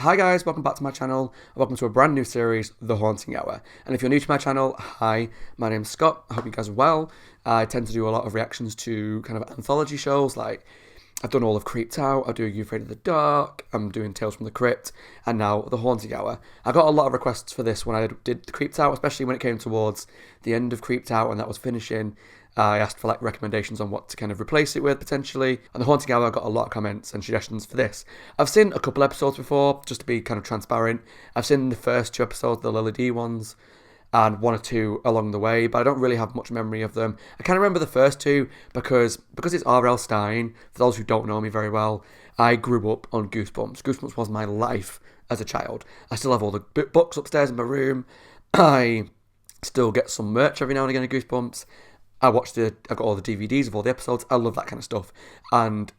Hi guys, welcome back to my channel. Welcome to a brand new series, The Haunting Hour. And if you're new to my channel, hi, my name's Scott. I hope you guys are well. I tend to do a lot of reactions to kind of anthology shows, like I've done all of Creeped Out, I'll do You Afraid of the Dark, I'm doing Tales from the Crypt, and now The Haunting Hour. I got a lot of requests for this when I did Creeped Out, especially when it came towards the end of Creeped Out and that was finishing. I asked for like recommendations on what to kind of replace it with potentially. And The Haunting Hour, I got a lot of comments and suggestions for this. I've seen a couple episodes before, just to be kind of transparent. I've seen the first two episodes, the Lily D ones, and one or two along the way, but I don't really have much memory of them. I kind of remember the first two because it's R.L. Stine. For those who don't know me very well, I grew up on Goosebumps. Goosebumps was my life as a child. I still have all the books upstairs in my room. I still get some merch every now and again of Goosebumps. I've got all the DVDs of all the episodes. I love that kind of stuff. And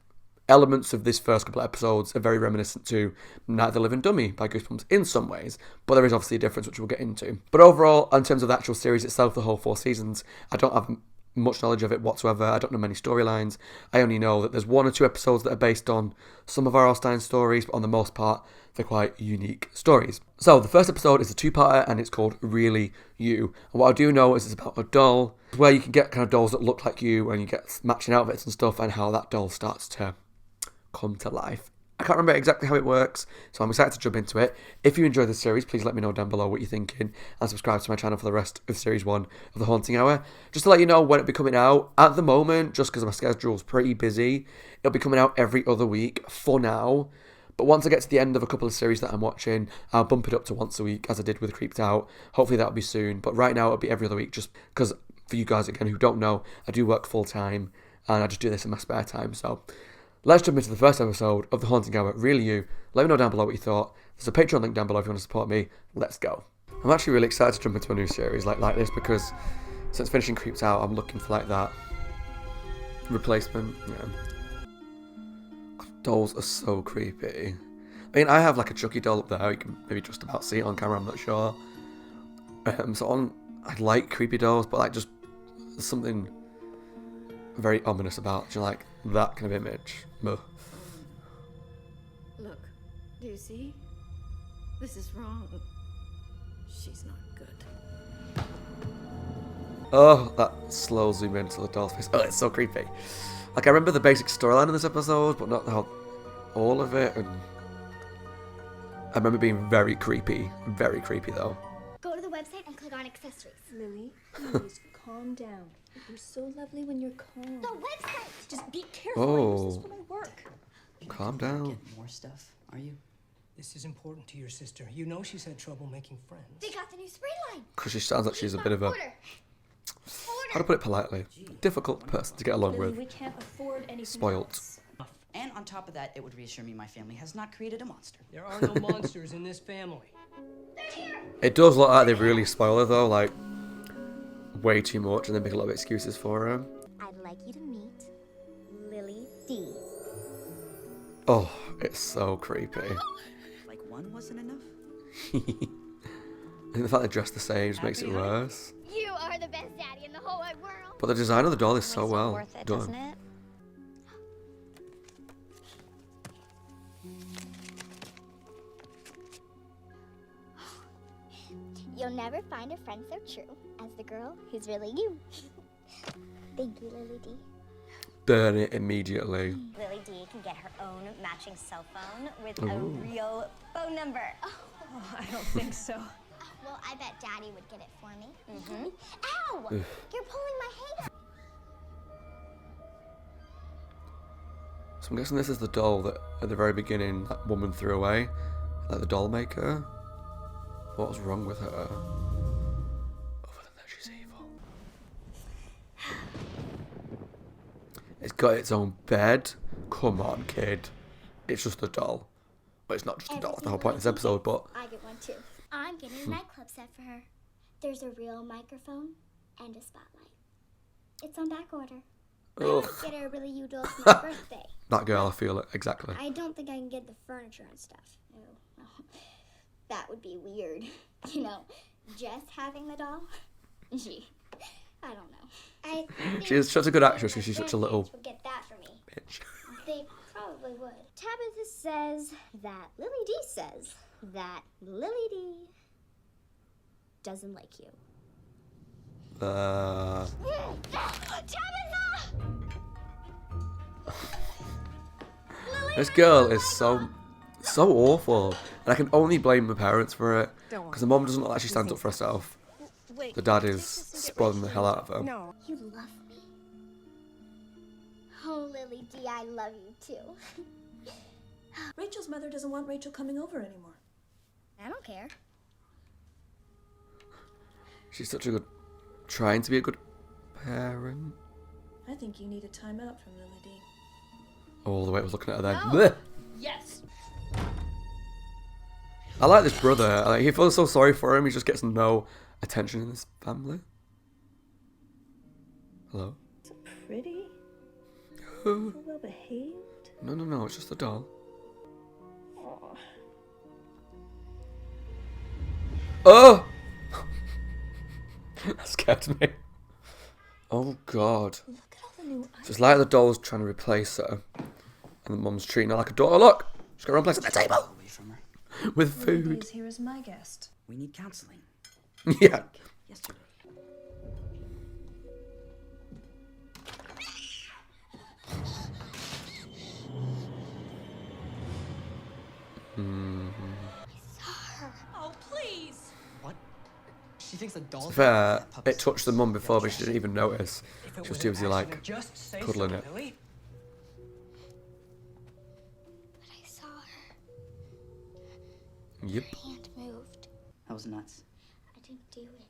elements of this first couple of episodes are very reminiscent to Night of the Living Dummy by Goosebumps in some ways, but there is obviously a difference which we'll get into. But overall, in terms of the actual series itself, the whole 4 seasons, I don't have much knowledge of it whatsoever. I don't know many storylines. I only know that there's 1 or 2 episodes that are based on some of R.L. Stine stories, but on the most part, they're quite unique stories. So the first episode is a 2-parter and it's called Really You. And what I do know is it's about a doll where you can get kind of dolls that look like you and you get matching outfits and stuff, and how that doll starts to come to life. I can't remember exactly how it works, so I'm excited to jump into it. If you enjoy this series, please let me know down below what you're thinking, and subscribe to my channel for the rest of Series 1 of The Haunting Hour. Just to let you know when it'll be coming out, at the moment, just because my schedule's pretty busy, it'll be coming out every other week for now. But once I get to the end of a couple of series that I'm watching, I'll bump it up to once a week, as I did with Creeped Out. Hopefully that'll be soon, but right now it'll be every other week, just because, for you guys again who don't know, I do work full time, and I just do this in my spare time, so let's jump into the first episode of The Haunting Hour, Really You. Let me know down below what you thought. There's a Patreon link down below if you want to support me. Let's go. I'm actually really excited to jump into a new series like this because since finishing Creeped Out, I'm looking for like that replacement. Yeah. Dolls are so creepy. I mean, I have like a Chucky doll up there. You can maybe just about see it on camera, I'm not sure. I like creepy dolls, but like just there's something very ominous about like that kind of image. Ugh. Look, do you see? This is wrong. She's not good. Oh, that slow zoom into the doll's face. Oh, it's so creepy. Like, I remember the basic storyline in this episode, but not how all of it. And I remember being very creepy though. Go to the website and click on accessories. Lily, please calm down. You're so lovely when you're calm. The website! Just be careful. I use this for my work. Calm down. Get more stuff, are you? This is important to your sister. You know she's had trouble making friends. They got the new spray line. Because she sounds like she's a bit of a, how to put it politely, difficult person to get along Lily, with. we can't afford anything Spoilt. else. And on top of that, it would reassure me my family has not created a monster. There are no monsters in this family. It does look like they really spoil her though, like way too much, and they make a lot of excuses for her. I'd like you to meet Lily D. Oh, it's so creepy. Like one wasn't enough? And the fact they dress the same just makes it worse. You are the best daddy in the whole wide world. But the design of the doll is so well worth it, done. doesn't it? You'll never find a friend so true as the girl who's really you. Thank you, Lily D. Burn it immediately. Lily D can get her own matching cell phone with a real phone number. Oh, I don't think so. Well, I bet Daddy would get it for me. Ow! You're pulling my hair. So I'm guessing this is the doll that at the very beginning that woman threw away, like the doll maker. What was wrong with her? Other than that she's evil. It's got its own bed. Come on, kid. It's just a doll. Well, it's not just a doll, that's the whole point of this episode, but I get one too. I'm getting a nightclub set for her. There's a real microphone and a spotlight. It's on back order. I ugh. might get her a really you doll for my birthday. That girl, I feel it, exactly. I don't think I can get the furniture and stuff. No. That would be weird. You know, just having the doll? Gee, I don't know. I She is such a good actress because she's such a little would get that for me. bitch. They probably would. Tabitha says that Lily D says that Lily D doesn't like you. Tabitha! This girl is so awful, and I can only blame the parents for it, because the mom doesn't look like she stands up for herself. Wait, The dad is spoiling the hell out of her. no. You love me. Oh, Lily D, I love you too. Rachel's mother doesn't want Rachel coming over anymore. I don't care. She's such a good, trying to be a good parent. I think you need a timeout from Lily D. Oh, the way I was looking at her then. No. Blech. Yes. I like this brother. Like, he feels so sorry for him. He just gets no attention in this family. Hello? So pretty, Oh. so well behaved. No, it's just a doll. Aw. Oh! That scared me. Oh, God. Look at all the new So it's like the doll's trying to replace her, and the mum's treating her like a daughter. Look! She's got her own place at the table! Away from her. With Lily D food. is here as my guest. We need counseling. Yeah. Yesterday. Oh, please. What? She thinks a doll. Fair, it touched the mum before, but she didn't even notice. If it She was was too an busy, accident, like, just say cuddling so, it. Lily. But I saw her. Yep. Her hand moved. That was nuts. I didn't do it.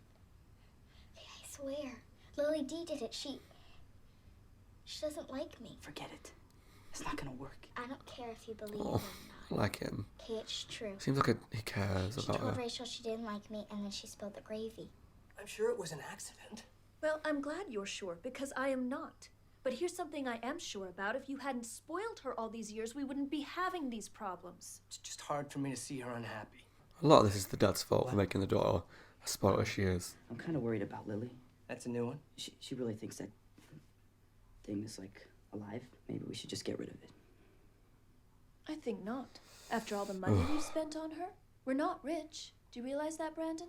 I swear. Lily D did it. She doesn't like me. Forget it. It's not gonna work. I don't care if you believe it Oh, or I not. like him. Okay, it's true. Seems like he cares She about told her. Rachel she didn't like me, and then she spilled the gravy. I'm sure it was an accident. Well, I'm glad you're sure, because I am not. But here's something I am sure about. If you hadn't spoiled her all these years, we wouldn't be having these problems. It's just hard for me to see her unhappy. A lot of this is the dad's fault for making the daughter as spoiled as she is. I'm kind of worried about Lily. That's a new one. She really thinks that thing is like alive. Maybe we should just get rid of it. I think not. After all the money we've spent on her, we're not rich. Do you realize that, Brandon?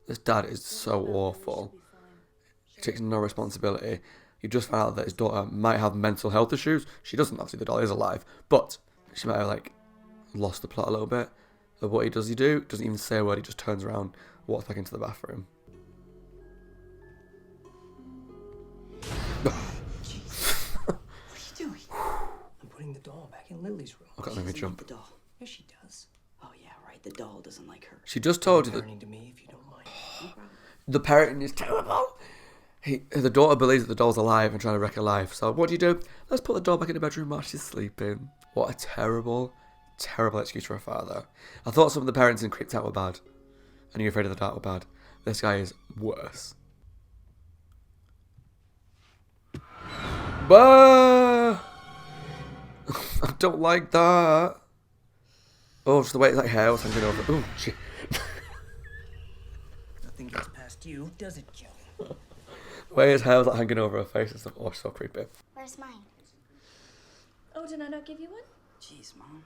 This dad is so awful. He takes no responsibility. You just found out that his daughter might have mental health issues. She doesn't, obviously the doll is alive, but she might have like lost the plot a little bit. So what does he do? Doesn't even say a word, he just turns around, walks back into the bathroom. What are you doing? I'm putting the doll back in Lily's room. Look at She me doesn't jump. like the doll. Yes, she does. Oh yeah, right. The doll doesn't like her. She just told you that Turning to me if you don't mind. No problem. the parenting is terrible. The daughter believes that the doll's alive and trying to wreck her life. So what do? Let's put the doll back in the bedroom while she's sleeping. What a terrible, terrible excuse for a father. I thought some of the parents in Creeped Out were bad. And You're Afraid of the Dark were bad. This guy is worse. Bah! I don't like that. Oh, just the way it's like hair was hanging over. Oh, shit. Nothing gets past you, does it, Joe? The way his hair was like hanging over her face and stuff. Oh, it's so creepy. Where's mine? Oh, did I not give you one? Jeez, Mom.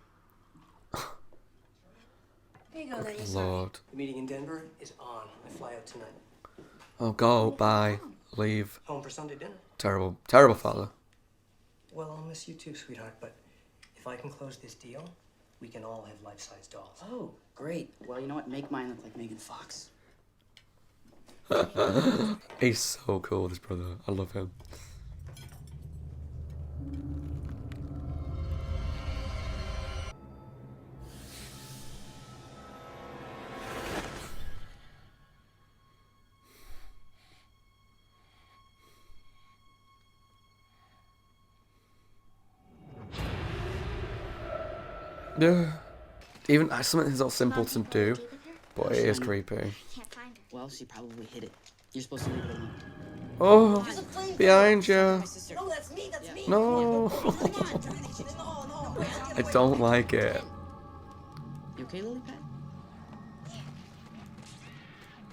Here you go, lady. Lord. The meeting in Denver is on. I fly out tonight. Oh, go. Bye. Leave. Home for Sunday dinner. Terrible. Terrible father. Well, I'll miss you too, sweetheart, but if I can close this deal, we can all have life-size dolls. Oh, great. Well, you know what? Make mine look like Megan Fox. He's so cool, this brother. I love him. Yeah. Even something so simple to do, but it is creepy. Can't find her. Well, she probably hid it. You're supposed to leave it alone. Oh, behind you. My sister. No, that's me. That's me. No. I don't like it. You okay, Lily Pad?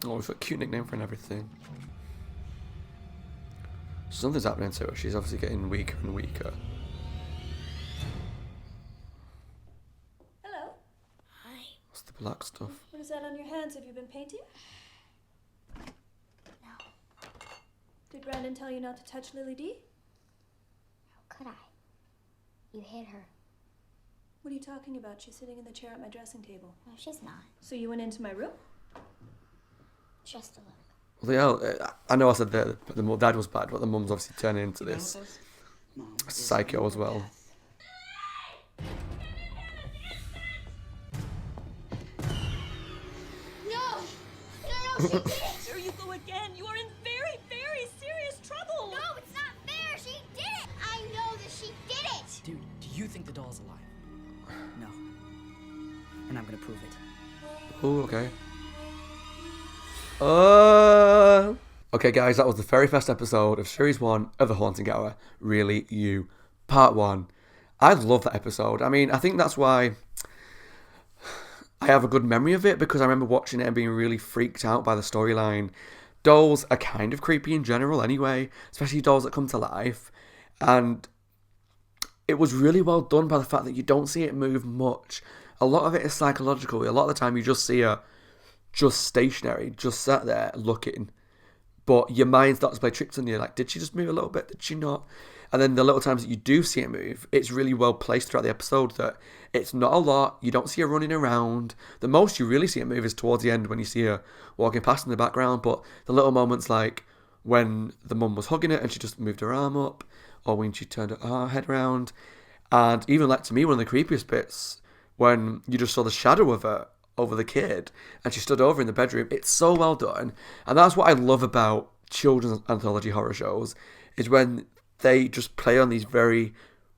Oh, it's a cute nickname for and everything. Something's happening to her. She's obviously getting weaker and weaker. Hello. What's the black stuff? What is that on your hands? Have you been painting? No. Did Brandon tell you not to touch Lily D? How could I? You hit her. What are you talking about? She's sitting in the chair at my dressing table. No, she's not. So you went into my room? Just a little. Well, yeah, I know I said that the dad was bad, but the mum's obviously turning into this Mom, psycho as well. No! No, she did it! There you go again. You are in very, very serious trouble. No, it's not fair! She did it! I know that she did it! Dude, do you think the doll's alive? No. And I'm gonna prove it. Oh, okay. Okay, guys, that was the very first episode of Series 1 of The Haunting Hour. Really You, Part 1. I love that episode. I mean, I think that's why I have a good memory of it, because I remember watching it and being really freaked out by the storyline. Dolls are kind of creepy in general anyway, especially dolls that come to life. And it was really well done by the fact that you don't see it move much. A lot of it is psychological. A lot of the time you just see her just stationary, just sat there looking. But your mind starts to play tricks on you. Like, did she just move a little bit? Did she not? And then the little times that you do see it move, it's really well placed throughout the episode that it's not a lot. You don't see her running around. The most you really see it move is towards the end when you see her walking past in the background. But the little moments like when the mum was hugging it and she just moved her arm up, or when she turned her head around. And even like to me, one of the creepiest bits, when you just saw the shadow of her over the kid and she stood over in the bedroom. It's so well done. And that's what I love about children's anthology horror shows, is when they just play on these very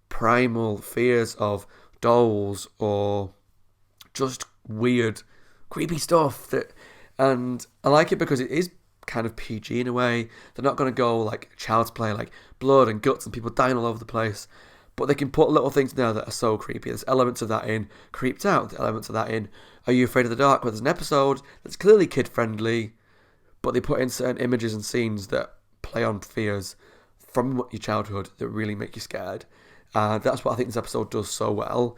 primal fears of dolls or just weird, creepy stuff. And I like it because it is kind of PG in a way. They're not going to go like child's play, like blood and guts and people dying all over the place. But they can put little things in there that are so creepy. There's elements of that in Creeped Out. There's elements of that in Are You Afraid of the Dark? Where there's an episode that's clearly kid-friendly, but they put in certain images and scenes that play on fears from your childhood that really make you scared. That's what I think this episode does so well.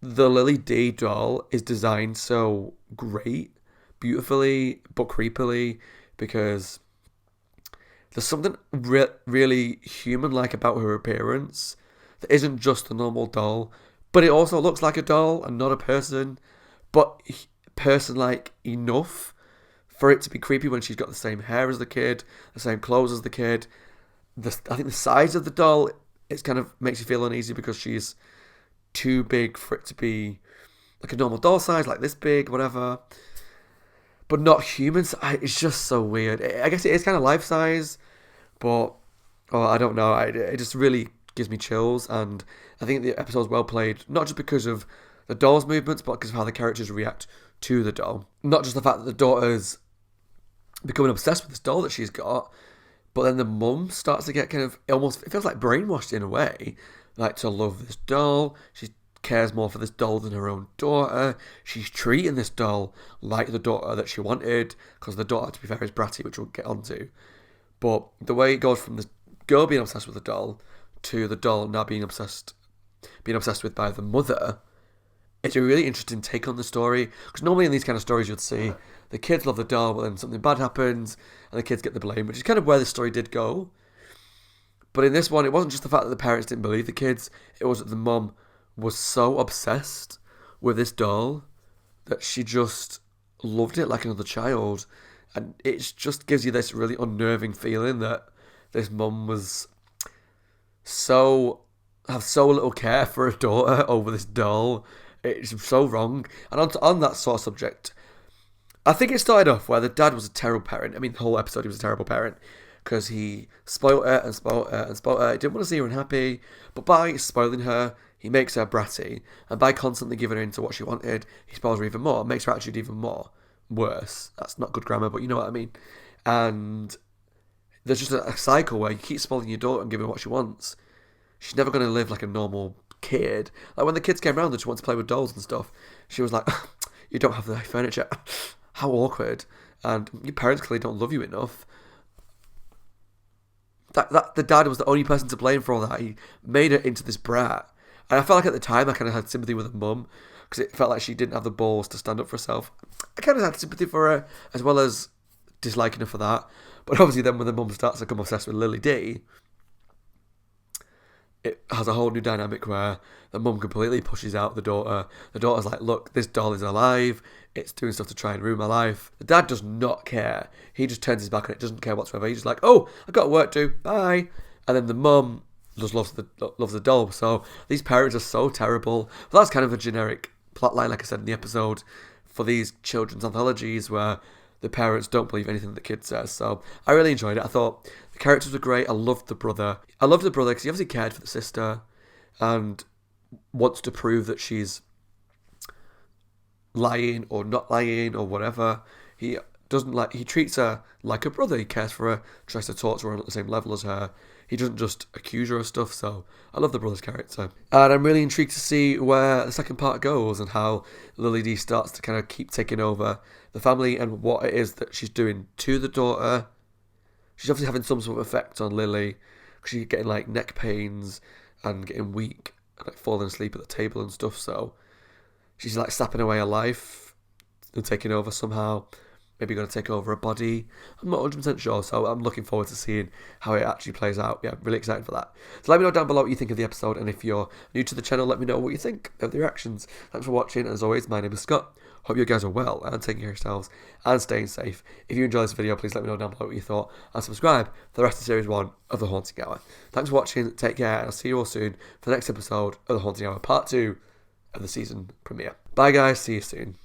The Lily D doll is designed so great, beautifully, but creepily, because there's something really human-like about her appearance that isn't just a normal doll, but it also looks like a doll and not a person, but person-like enough for it to be creepy when she's got the same hair as the kid, the same clothes as the kid. I think the size of the doll, it kind of makes you feel uneasy because she's too big for it to be like a normal doll size, like this big, whatever, but not human. It's just so weird. I guess it is kind of life size, but I don't know. It just really gives me chills, and I think the episode's well played, not just because of the doll's movements, but because of how the characters react to the doll. Not just the fact that the daughter's becoming obsessed with this doll that she's got, but then the mum starts to get kind of, it feels like brainwashed in a way, like to love this doll. She cares more for this doll than her own daughter. She's treating this doll like the daughter that she wanted, because the daughter, to be fair, is bratty, which we'll get onto. But the way it goes from this girl being obsessed with the doll to the doll now being obsessed with by the mother, it's a really interesting take on the story. Because normally in these kind of stories you'd see the kids love the doll, but then something bad happens and the kids get the blame, which is kind of where the story did go. But in this one, it wasn't just the fact that the parents didn't believe the kids, it was that the mum was so obsessed with this doll that she just loved it like another child. And it just gives you this really unnerving feeling that this mum was have so little care for her daughter over this doll. It's so wrong. And on that sort of subject, I think it started off where the dad was a terrible parent. I mean, the whole episode he was a terrible parent, because he spoilt her and spoilt her and spoilt her. He didn't want to see her unhappy, but by spoiling her, he makes her bratty. And by constantly giving her into what she wanted, he spoils her even more, makes her attitude even more worse. That's not good grammar, but you know what I mean. And there's just a cycle where you keep spoiling your daughter and giving her what she wants. She's never going to live like a normal kid. Like when the kids came around and she wanted to play with dolls and stuff, she was like, you don't have the furniture. How awkward. And your parents clearly don't love you enough that the dad was the only person to blame for all that. He made her into this brat. And I felt like at the time I kind of had sympathy with her mum, because it felt like she didn't have the balls to stand up for herself. I kind of had sympathy for her, as well as disliking her for that. But obviously then when the mum starts to become obsessed with Lily D, it has a whole new dynamic where the mum completely pushes out the daughter. The daughter's like, look, this doll is alive. It's doing stuff to try and ruin my life. The dad does not care. He just turns his back on it, doesn't care whatsoever. He's just like, oh, I've got work to do. Bye. And then the mum just loves the doll. So these parents are so terrible. But that's kind of a generic plotline, like I said in the episode, for these children's anthologies where the parents don't believe anything the kid says. So I really enjoyed it. I thought the characters were great. I loved the brother. I loved the brother because he obviously cared for the sister and wants to prove that she's lying or not lying or whatever. He treats her like a brother. He cares for her, tries to talk to her on the same level as her. He doesn't just accuse her of stuff. So I love the brother's character. And I'm really intrigued to see where the second part goes and how Lily D starts to kind of keep taking over the family and what it is that she's doing to the daughter. She's obviously having some sort of effect on Lily, because she's getting like neck pains and getting weak and like falling asleep at the table and stuff. So she's like sapping away her life and taking over somehow. Maybe going to take over her body. I'm not 100% sure, so I'm looking forward to seeing how it actually plays out. Yeah, I'm really excited for that. So let me know down below what you think of the episode, and if you're new to the channel, let me know what you think of the reactions. Thanks for watching. As always, my name is Scott. Hope you guys are well and taking care of yourselves and staying safe. If you enjoyed this video, please let me know down below what you thought, and subscribe for the rest of Series 1 of The Haunting Hour. Thanks for watching, take care, and I'll see you all soon for the next episode of The Haunting Hour Part 2 of the season premiere. Bye guys, see you soon.